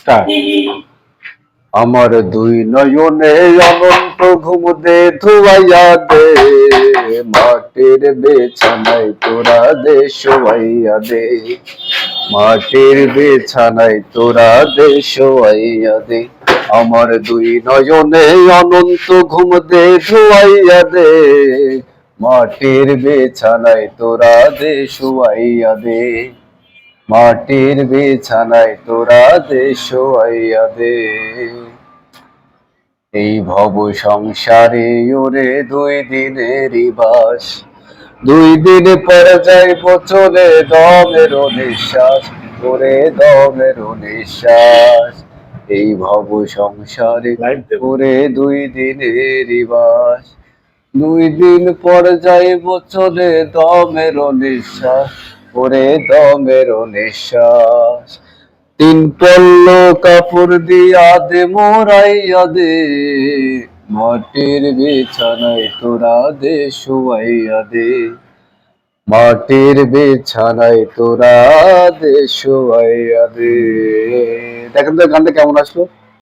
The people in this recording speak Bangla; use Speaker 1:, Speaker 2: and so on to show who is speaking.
Speaker 1: স্টার্ট। আমার দুই নয়নে অনন্ত ঘুম দে ধুয়াইয়া দে, মাটির বিছানায় তোরা দে শোয়াইয়া দে, মাটির বিছানায় তোরা দে শোয়াইয়া দে। আমার দুই নয়নে অনন্ত ঘুম দে ধুয়াইয়া দে, মাটির বিছানায় তোরা দে শোয়াইয়া দে, মাটির বিছানায় তোরা দে শোয়াইয়া দে। এই ভব সংসারে ওরে দুই দিনেরই বাস, দুই দিন পর যাইব চলে দমের নিঃশ্বাস, ওরে দমের নিঃশ্বাস। এই ভব সংসারে ওরে দুই দিনেরই বাস, দুই দিন পর যাইব চলে দমের নিঃশ্বাস, ওরে দমের নিঃশ্বাস। তিন পল্ল কাপড় দিয়া দে মোরাইয়া দে, মাটির বিছানায় তোরা দে শোয়াইয়া দে, মাটির বিছানায় তোরা দে শোয়াইয়া দে। দেখেন তো গানটা কেমন আসলো।